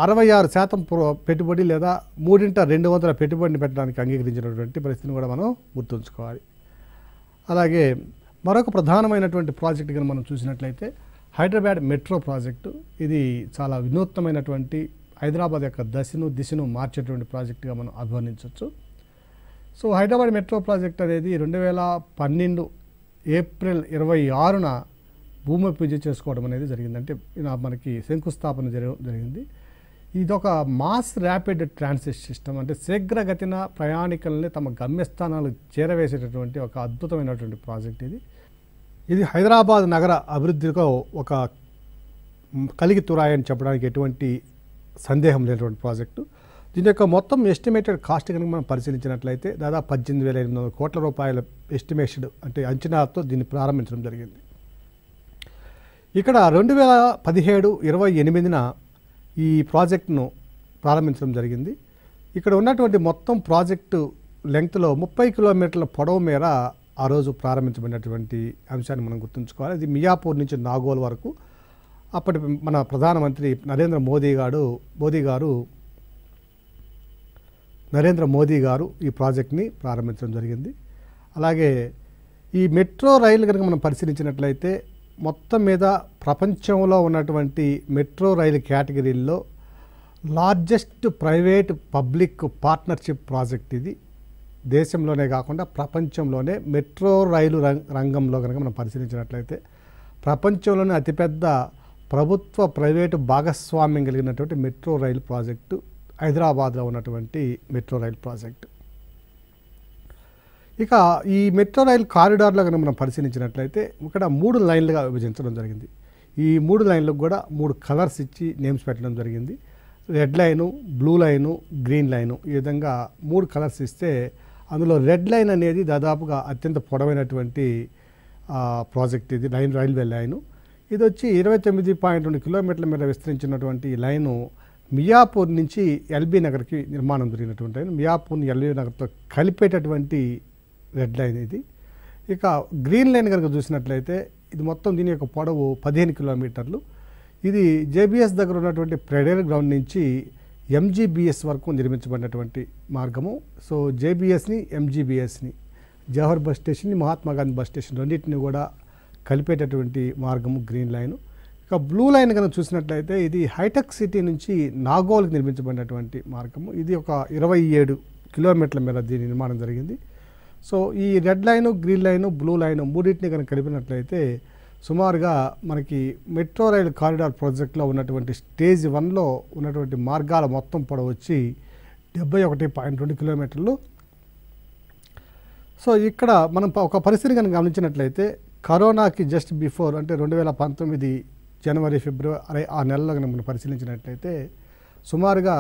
66% పెట్టుబడి లేదా 3/2 పెట్టుబడిని పెట్టడానికి అంగీకరించినటువంటి పరిస్థితిని కూడా మనం గుర్తుంచుకోవాలి. అలాగే మరొక ప్రధానమైనటువంటి ప్రాజెక్ట్ కనుక మనం చూసినట్లయితే హైదరాబాద్ మెట్రో ప్రాజెక్టు. ఇది చాలా వినూత్నమైనటువంటి హైదరాబాద్ యొక్క దిశను మార్చేటువంటి ప్రాజెక్టుగా మనం అభివర్ణించవచ్చు. సో హైదరాబాద్ మెట్రో ప్రాజెక్ట్ అనేది 2012 ఏప్రిల్ 26న భూమి పూజ చేసుకోవడం అనేది జరిగింది. అంటే మనకి శంకుస్థాపన జరిగింది. ఇదొక మాస్ ర్యాపిడ్ ట్రాన్సిట్ సిస్టమ్, అంటే శీఘ్రగతిన ప్రయాణికులని తమ గమ్యస్థానాలు చేరవేసేటటువంటి ఒక అద్భుతమైనటువంటి ప్రాజెక్ట్ ఇది హైదరాబాద్ నగర అభివృద్ధిలో ఒక కలిగి తురాయని చెప్పడానికి ఎటువంటి సందేహం లేనటువంటి ప్రాజెక్టు. దీని యొక్క మొత్తం ఎస్టిమేటెడ్ కాస్ట్ కనుక మనం పరిశీలించినట్లయితే దాదాపు 18,800 కోట్ల రూపాయల ఎస్టిమేషన్ అంటే అంచనాతో దీన్ని ప్రారంభించడం జరిగింది. ఇక్కడ 2017-28న ఈ ప్రాజెక్టును ప్రారంభించడం జరిగింది. ఇక్కడ ఉన్నటువంటి మొత్తం ప్రాజెక్టు లెంగ్త్లో 30 కిలోమీటర్ల పొడవు మేర ఆ రోజు ప్రారంభించబడినటువంటి అంశాన్ని మనం గుర్తుంచుకోవాలి. ఇది మియాపూర్ నుంచి నాగోల్ వరకు అప్పటి మన ప్రధానమంత్రి నరేంద్ర మోదీ గారు ఈ ప్రాజెక్ట్ని ప్రారంభించడం జరిగింది. అలాగే ఈ మెట్రో రైలు కనుక మనం పరిశీలించినట్లయితే మొత్తం మీద ప్రపంచంలో ఉన్నటువంటి మెట్రో రైలు కేటగిరీల్లో largest private public partnership project ఇది. దేశంలోనే కాకుండా ప్రపంచంలోనే మెట్రో రైలు రంగంలో కనుక మనం పరిశీలించినట్లయితే ప్రపంచంలోనే అతిపెద్ద ప్రభుత్వ ప్రైవేటు భాగస్వామ్యం కలిగినటువంటి మెట్రో రైలు ప్రాజెక్టు హైదరాబాద్లో ఉన్నటువంటి మెట్రో రైలు ప్రాజెక్టు. ఇక ఈ మెట్రో రైలు కారిడార్లో కనుక మనం పరిశీలించినట్లయితే ఇక్కడ 3 లైన్లుగా విభజించడం జరిగింది. ఈ 3 లైన్లకు కూడా 3 కలర్స్ ఇచ్చి నేమ్స్ పెట్టడం జరిగింది. Red line, blue line, green line, ఈ విధంగా 3 కలర్స్ ఇస్తే అందులో రెడ్ లైన్ అనేది దాదాపుగా అత్యంత పొడవైనటువంటి ప్రాజెక్ట్ ఇది రైల్వే లైను. ఇది వచ్చి 29.2 కిలోమీటర్ల మేర విస్తరించినటువంటి లైను మియాపూర్ నుంచి ఎల్బీ నగర్కి నిర్మాణం జరిగినటువంటి లైన్. మియాపూర్ని ఎల్బీ నగర్తో కలిపేటటువంటి రెడ్ లైన్ ఇది. ఇక గ్రీన్ లైన్ కనుక చూసినట్లయితే ఇది మొత్తం దీని యొక్క పొడవు 15 కిలోమీటర్లు. ఇది జేబీఎస్ దగ్గర ఉన్నటువంటి ప్రెడర్ గ్రౌండ్ నుంచి ఎంజీబీఎస్ వరకు నిర్మించబడినటువంటి మార్గము. సో జేబీఎస్ని ఎంజీబీఎస్ని జవహర్ బస్ స్టేషన్ని మహాత్మా గాంధీ బస్ స్టేషన్ రెండింటిని కూడా కలిపేటటువంటి మార్గము గ్రీన్ లైను. ఇక బ్లూ లైన్ కనుక చూసినట్లయితే ఇది హైటెక్ సిటీ నుంచి నాగోల్కి నిర్మించబడినటువంటి మార్గము. ఇది ఒక 27 కిలోమీటర్ల మేర దీని నిర్మాణం జరిగింది. సో ఈ red line, green line, blue line మూడింటిని కనుక కలిపినట్లయితే సుమారుగా మనకి మెట్రో రైలు కారిడార్ ప్రాజెక్ట్లో ఉన్నటువంటి స్టేజ్ 1లో ఉన్నటువంటి మార్గాల మొత్తం పొడవు వచ్చి 71.2 కిలోమీటర్లు. సో ఇక్కడ మనం ఒక పరిస్థితి కనుక గమనించినట్లయితే కరోనాకి జస్ట్ బిఫోర్ అంటే 2019 జనవరి ఫిబ్రవరి ఆ నెలలో కనుక మనం పరిశీలించినట్లయితే సుమారుగా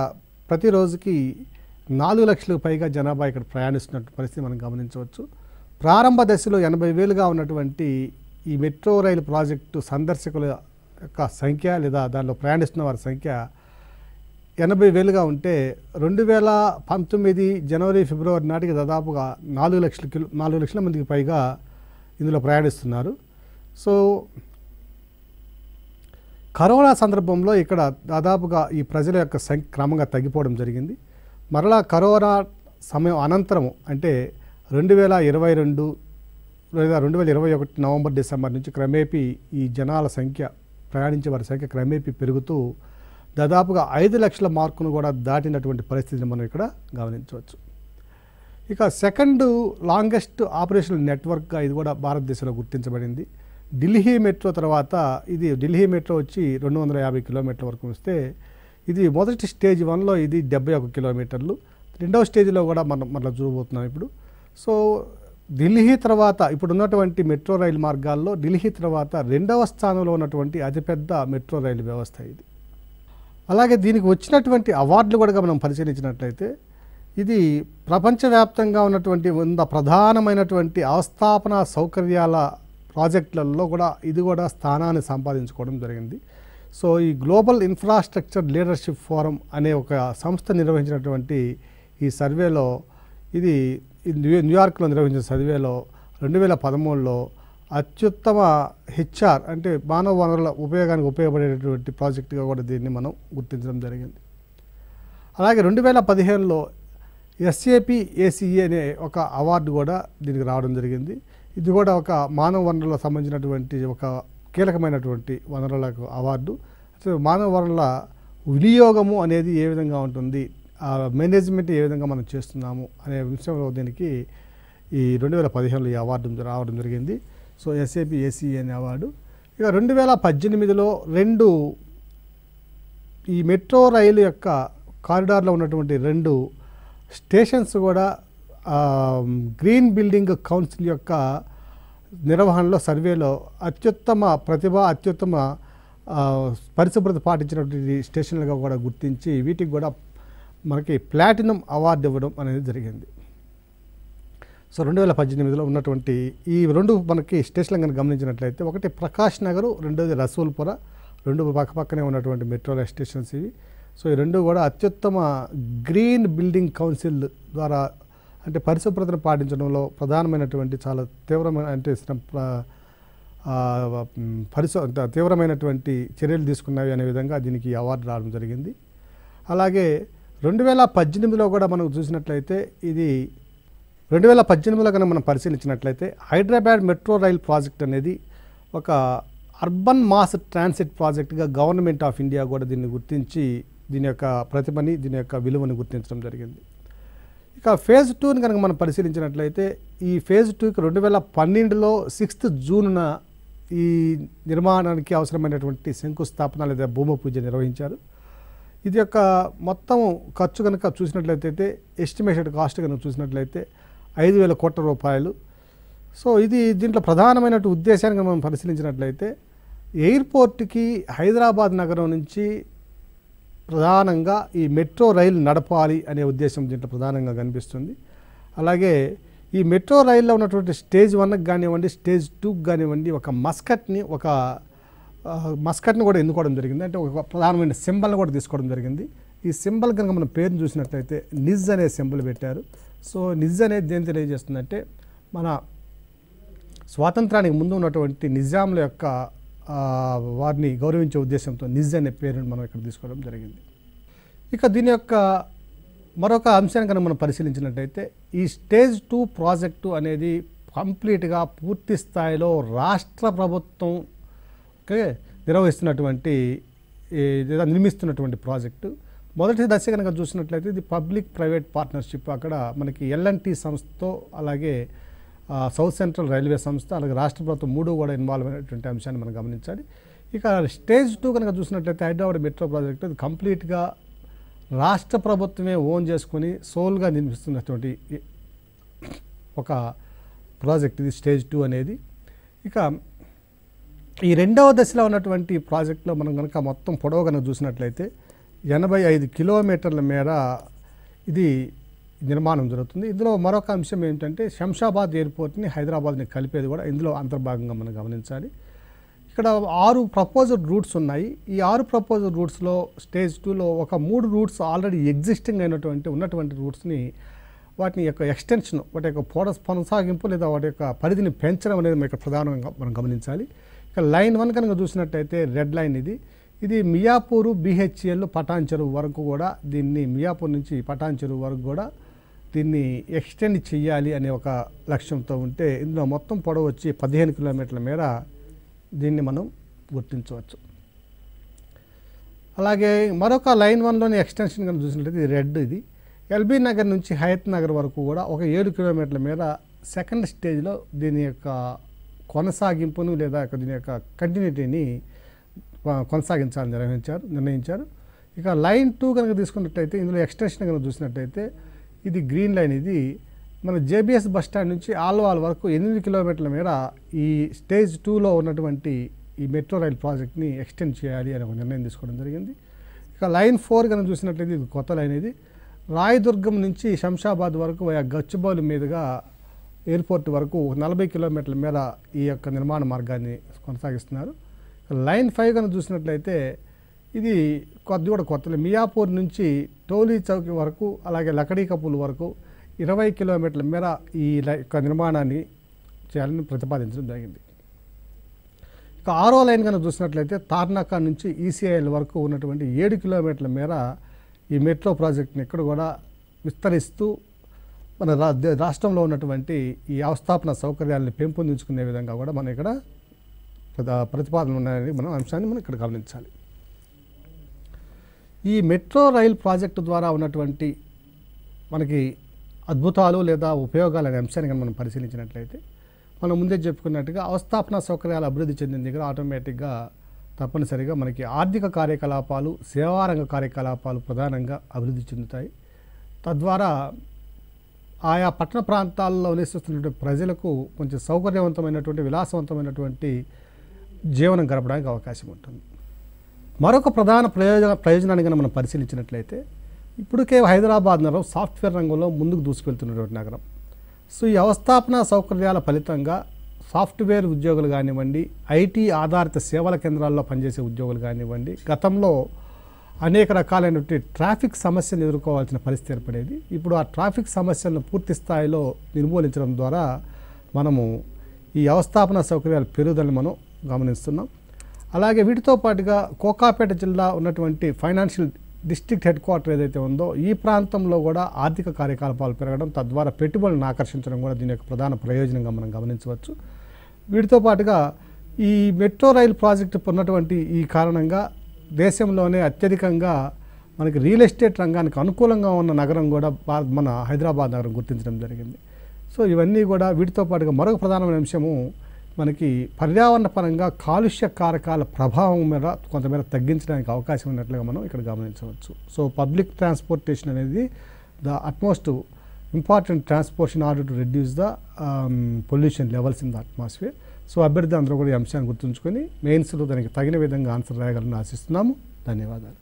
ప్రతిరోజుకి 4 లక్షలకు పైగా జనాభా ఇక్కడ ప్రయాణిస్తున్న పరిస్థితి మనం గమనించవచ్చు. ప్రారంభ దశలో 80,000గా ఉన్నటువంటి ఈ మెట్రో రైలు ప్రాజెక్టు సందర్శకుల యొక్క సంఖ్య లేదా దానిలో ప్రయాణిస్తున్న వారి సంఖ్య 80,000గా ఉంటే 2019 జనవరి ఫిబ్రవరి నాటికి దాదాపుగా 4 లక్షల మందికి పైగా ఇందులో ప్రయాణిస్తున్నారు. సో కరోనా సందర్భంలో ఇక్కడ దాదాపుగా ఈ ప్రజల యొక్క సంఖ్య క్రమంగా తగ్గిపోవడం జరిగింది. మరలా కరోనా సమయం అనంతరం అంటే 2022 లేదా 2021 నవంబర్ డిసెంబర్ నుంచి క్రమేపీ ఈ జనాల సంఖ్య ప్రయాణించే వారి సంఖ్య క్రమేపీ పెరుగుతూ దాదాపుగా 5 లక్షల మార్కును కూడా దాటినటువంటి పరిస్థితిని మనం ఇక్కడ గమనించవచ్చు. ఇక సెకండ్ లాంగెస్ట్ ఆపరేషనల్ నెట్వర్క్గా ఇది కూడా భారతదేశంలో గుర్తించబడింది. ఢిల్లీ మెట్రో తర్వాత ఇది ఢిల్లీ మెట్రో వచ్చి 250 కిలోమీటర్ల వరకు వస్తే ఇది మొదటి స్టేజ్ 1లో ఇది 71 కిలోమీటర్లు. రెండవ స్టేజ్లో కూడా మనం చూడబోతున్నాం ఇప్పుడు. సో ఢిల్లీ తర్వాత ఇప్పుడు ఉన్నటువంటి మెట్రో రైలు మార్గాల్లో ఢిల్లీ తర్వాత రెండవ స్థానంలో ఉన్నటువంటి అతిపెద్ద మెట్రో రైలు వ్యవస్థ ఇది. అలాగే దీనికి వచ్చినటువంటి అవార్డులు కూడా మనం పరిశీలించినట్లయితే ఇది ప్రపంచవ్యాప్తంగా ఉన్నటువంటి 100 ప్రధానమైనటువంటి అవస్థాపన సౌకర్యాల ప్రాజెక్టులలో కూడా ఇది కూడా స్థానాన్ని సంపాదించుకోవడం జరిగింది. సో ఈ గ్లోబల్ ఇన్ఫ్రాస్ట్రక్చర్ లీడర్షిప్ ఫోరం అనే ఒక సంస్థ నిర్వహించినటువంటి ఈ సర్వేలో ఇది న్యూయార్క్లో నిర్వహించిన సర్వేలో 2013లో అత్యుత్తమ హెచ్ఆర్ అంటే మానవ వనరుల ఉపయోగానికి ఉపయోగపడేటటువంటి ప్రాజెక్టుగా కూడా దీన్ని మనం గుర్తించడం జరిగింది. అలాగే 2015లో SAP-ACE అనే ఒక అవార్డు కూడా దీనికి రావడం జరిగింది. ఇది కూడా ఒక మానవ వనరులకు సంబంధించినటువంటి ఒక కీలకమైనటువంటి వనరులకు అవార్డు. మానవ వనరుల వినియోగము అనేది ఏ విధంగా ఉంటుంది, ఆ మేనేజ్మెంట్ ఏ విధంగా మనం చేస్తున్నాము అనే విషయంలో దీనికి ఈ 2015లో ఈ అవార్డు రావడం జరిగింది. సో SAP-ACE అనే అవార్డు. ఇక 2018లో 2 ఈ మెట్రో రైలు యొక్క కారిడార్లో ఉన్నటువంటి 2 స్టేషన్స్ కూడా గ్రీన్ బిల్డింగ్ కౌన్సిల్ యొక్క నిర్వహణలో సర్వేలో అత్యుత్తమ ప్రతిభ అత్యుత్తమ పరిశుభ్రత పాటించినటువంటి స్టేషన్లుగా కూడా గుర్తించి వీటికి కూడా మనకి ప్లాటినం అవార్డు ఇవ్వడం అనేది జరిగింది. సో 2018లో ఉన్నటువంటి ఈ 2 మనకి స్టేషన్లు కనుక గమనించినట్లయితే ఒకటి ప్రకాష్ నగర్, రెండోది రసూల్పుర, 2 పక్కపక్కనే ఉన్నటువంటి మెట్రో రైల్ స్టేషన్స్ ఇవి. సో ఈ 2 కూడా అత్యుత్తమ గ్రీన్ బిల్డింగ్ కౌన్సిల్ ద్వారా అంటే పరిశుభ్రతను పాటించడంలో ప్రధానమైనటువంటి చాలా తీవ్రమైన అంటే తీవ్రమైనటువంటి చర్యలు తీసుకున్నవి అనే విధంగా దీనికి అవార్డు రావడం జరిగింది. అలాగే 2018లో కూడా మనం చూసినట్లయితే ఇది 2018లో కనుక మనం పరిశీలించినట్లయితే హైదరాబాద్ మెట్రో రైల్ ప్రాజెక్ట్ అనేది ఒక అర్బన్ మాస్ ట్రాన్సిట్ ప్రాజెక్ట్గా గవర్నమెంట్ ఆఫ్ ఇండియా కూడా దీన్ని గుర్తించి దీని యొక్క ప్రతిభని దీని యొక్క విలువను గుర్తించడం జరిగింది. ఇక ఫేజ్ 2ని కనుక మనం పరిశీలించినట్లయితే ఈ ఫేజ్ 2కి 2012లో 6th జూన్న ఈ నిర్మాణానికి అవసరమైనటువంటి శంకుస్థాపన లేదా భూమి పూజ నిర్వహించారు. ఇది యొక్క మొత్తం ఖర్చు కనుక చూసినట్లయితే ఎస్టిమేటెడ్ కాస్ట్ కనుక చూసినట్లయితే 5,000 కోట్ల రూపాయలు. సో ఇది దీంట్లో ప్రధానమైన ఉద్దేశాన్ని మనం పరిశీలించినట్లయితే ఎయిర్పోర్ట్కి హైదరాబాద్ నగరం నుంచి ప్రధానంగా ఈ మెట్రో రైలు నడపాలి అనే ఉద్దేశం దీంట్లో ప్రధానంగా కనిపిస్తుంది. అలాగే ఈ మెట్రో రైల్లో ఉన్నటువంటి స్టేజ్ 1కి కానివ్వండి స్టేజ్ 2కి కానివ్వండి ఒక మస్కట్ని కూడా ఎన్నుకోవడం జరిగింది. అంటే ఒక ప్రధానమైన సింబల్ని కూడా తీసుకోవడం జరిగింది. ఈ సింబల్ కనుక మన పేరుని చూసినట్లయితే నిజ్ అనే సింబల్ పెట్టారు. సో నిజ్ అనేది దేని తెలియజేస్తుందంటే మన స్వాతంత్రానికి ముందు ఉన్నటువంటి నిజాంల యొక్క వారిని గౌరవించే ఉద్దేశంతో నిజ్ అనే పేరుని మనం ఇక్కడ తీసుకోవడం జరిగింది. ఇక దీని యొక్క మరొక అంశాన్ని కనుక మనం పరిశీలించినట్టయితే ఈ స్టేజ్ 2 ప్రాజెక్టు అనేది కంప్లీట్గా పూర్తి స్థాయిలో రాష్ట్ర ప్రభుత్వం నిర్వహిస్తున్నటువంటి లేదా నిర్మిస్తున్నటువంటి ప్రాజెక్టు. మొదటి దశ కనుక చూసినట్లయితే ఇది పబ్లిక్ ప్రైవేట్ పార్ట్నర్షిప్. అక్కడ మనకి L&T సంస్థతో అలాగే సౌత్ సెంట్రల్ రైల్వే సంస్థ అలాగే రాష్ట్ర ప్రభుత్వం 3 కూడా ఇన్వాల్వ్ అయినటువంటి అంశాన్ని మనం గమనించాలి. ఇక స్టేజ్ 2 కనుక చూసినట్లయితే హైదరాబాద్ మెట్రో ప్రాజెక్టు అది కంప్లీట్గా రాష్ట్ర ప్రభుత్వమే ఓన్ చేసుకొని సోల్గా నిర్మిస్తున్నటువంటి ఒక ప్రాజెక్ట్ ఇది స్టేజ్ 2 అనేది. ఇక ఈ రెండవ దశలో ఉన్నటువంటి ప్రాజెక్టులో మనం కనుక మొత్తం పొడవు కనుక చూసినట్లయితే 85 కిలోమీటర్ల మేర ఇది నిర్మాణం జరుగుతుంది. ఇందులో మరొక అంశం ఏంటంటే శంషాబాద్ ఎయిర్పోర్ట్ని హైదరాబాద్ని కలిపేది కూడా ఇందులో అంతర్భాగంగా మనం గమనించాలి. ఇక్కడ 6 ప్రపోజల్ రూట్స్ ఉన్నాయి. ఈ 6 ప్రపోజల్ రూట్స్లో స్టేజ్ 2లో ఒక 3 రూట్స్ ఆల్రెడీ ఎగ్జిస్టింగ్ ఉన్నటువంటి రూట్స్ని వాటిని యొక్క ఎక్స్టెన్షన్, వాటి యొక్క కొనసాగింపు లేదా వాటి యొక్క పరిధిని పెంచడం అనేది ఇక్కడ ప్రధానంగా మనం గమనించాలి. ఇక లైన్ 1 కనుక చూసినట్టయితే రెడ్ లైన్ ఇది మియాపూరు BHEL పటాన్ చెరువు వరకు కూడా దీన్ని మియాపూర్ నుంచి పటాన్ చెరువు వరకు కూడా దీన్ని ఎక్స్టెండ్ చేయాలి అనే ఒక లక్ష్యంతో ఉంటే ఇందులో మొత్తం పొడవు వచ్చి 15 కిలోమీటర్ల మేర దీన్ని మనం గుర్తించవచ్చు. అలాగే మరొక లైన్ 1లోని ఎక్స్టెన్షన్ కనుక చూసినట్లయితే ఇది రెడ్, ఇది ఎల్బీ నగర్ నుంచి హయత్ నగర్ వరకు కూడా ఒక 7 కిలోమీటర్ల మేర సెకండ్ స్టేజ్లో దీని యొక్క కొనసాగింపును లేదా దీని యొక్క కంటిన్యూటీని కొనసాగించాలని నిర్ణయించారు. ఇక లైన్ 2 కనుక తీసుకున్నట్లయితే ఇందులో ఎక్స్టెన్షన్ కనుక చూసినట్లయితే ఇది గ్రీన్ లైన్, ఇది మన JBS బస్ స్టాండ్ నుంచి ఆల్వాల్ వరకు 8 కిలోమీటర్ల మేర ఈ స్టేజ్ 2లో ఉన్నటువంటి ఈ మెట్రో రైల్ ప్రాజెక్ట్ని ఎక్స్టెండ్ చేయాలి అని ఒక నిర్ణయం తీసుకోవడం జరిగింది. ఇక లైన్ 4 కనుక చూసినట్లయితే ఇది కొత్త లైన్, ఇది రాయదుర్గం నుంచి శంషాబాద్ వరకు గచ్చిబౌలి మీదుగా ఎయిర్పోర్ట్ వరకు 40 కిలోమీటర్ల మేర ఈ యొక్క నిర్మాణ మార్గాన్ని కొనసాగిస్తున్నారు. లైన్ 5 కనుక చూసినట్లయితే ఇది కూడా కొత్త మియాపూర్ నుంచి టోలీ చౌక్ వరకు అలాగే లకడీ కపూల్ వరకు 20 కిలోమీటర్ల మేర ఈ యొక్క నిర్మాణాన్ని చేయాలని ప్రతిపాదించడం జరిగింది. ఇక 6వ లైన్ కనుక చూసినట్లయితే తార్నాక నుంచి ECIL వరకు ఉన్నటువంటి 7 కిలోమీటర్ల మేర ఈ మెట్రో ప్రాజెక్ట్ని ఇక్కడ కూడా విస్తరిస్తూ మన రాష్ట్రంలో ఉన్నటువంటి ఈ అవస్థాపన సౌకర్యాలను పెంపొందించుకునే విధంగా కూడా మనం ఇక్కడ ప్రతిపాదనలు ఉన్నాయని అంశాన్ని మనం ఇక్కడ గమనించాలి. ఈ మెట్రో రైల్ ప్రాజెక్టు ద్వారా ఉన్నటువంటి మనకి అద్భుతాలు లేదా ఉపయోగాలు అనే అంశాన్ని మనం పరిశీలించినట్లయితే మనం ముందే చెప్పుకున్నట్టుగా అవస్థాపన సౌకర్యాలు అభివృద్ధి చెందిన దగ్గర ఆటోమేటిక్గా తప్పనిసరిగా మనకి ఆర్థిక కార్యకలాపాలు, సేవారంగ కార్యకలాపాలు ప్రధానంగా అభివృద్ధి చెందుతాయి. తద్వారా ఆయా పట్టణ ప్రాంతాల్లో నివసిస్తున్నటువంటి ప్రజలకు కొంచెం సౌకర్యవంతమైనటువంటి విలాసవంతమైనటువంటి జీవనం గడపడానికి అవకాశం ఉంటుంది. మరొక ప్రధాన ప్రయోజనాన్ని కనుక మనం పరిశీలించినట్లయితే ఇప్పటికే హైదరాబాద్ నగరం సాఫ్ట్వేర్ రంగంలో ముందుకు దూసుకెళ్తున్నటువంటి నగరం. సో ఈ అవస్థాపన సౌకర్యాల ఫలితంగా సాఫ్ట్వేర్ ఉద్యోగులు కానివ్వండి, IT ఆధారిత సేవల కేంద్రాల్లో పనిచేసే ఉద్యోగులు కానివ్వండి, గతంలో అనేక రకాలైనటువంటి ట్రాఫిక్ సమస్యలు ఎదుర్కోవాల్సిన పరిస్థితి ఏర్పడేది. ఇప్పుడు ఆ ట్రాఫిక్ సమస్యలను పూర్తి స్థాయిలో నిర్మూలించడం ద్వారా మనము ఈ అవస్థాపన సౌకర్యాల పెరుగుదలను మనం గమనిస్తున్నాం. అలాగే వీటితో పాటుగా కోకాపేట జిల్లా ఉన్నటువంటి ఫైనాన్షియల్ డిస్ట్రిక్ట్ హెడ్ క్వార్టర్ ఏదైతే ఉందో ఈ ప్రాంతంలో కూడా ఆర్థిక కార్యకలాపాలు పెరగడం, తద్వారా పెట్టుబడులను ఆకర్షించడం కూడా దీని యొక్క ప్రధాన ప్రయోజనంగా మనం గమనించవచ్చు. వీటితో పాటుగా ఈ మెట్రో రైల్ ప్రాజెక్టు ఉన్నటువంటి ఈ కారణంగా దేశంలోనే అత్యధికంగా మనకి రియల్ ఎస్టేట్ రంగానికి అనుకూలంగా ఉన్న నగరం కూడా మన హైదరాబాద్ నగరం గుర్తించడం జరిగింది. సో ఇవన్నీ కూడా వీటితో పాటుగా మరొక ప్రధానమైన అంశము మనకి పర్యావరణ పరంగా కాలుష్య కారకాల ప్రభావం మీద కొంతమేర తగ్గించడానికి అవకాశం ఉన్నట్లుగా మనం ఇక్కడ గమనించవచ్చు. సో పబ్లిక్ ట్రాన్స్పోర్టేషన్ అనేది the utmost important transportation order to reduce the pollution levels in the atmosphere. So అభ్యర్థి అందరూ కూడా ఈ అంశాన్ని గుర్తుంచుకొని మెయిన్స్లో దానికి తగిన విధంగా ఆన్సర్ రాయగలని ఆశిస్తున్నాము. ధన్యవాదాలు.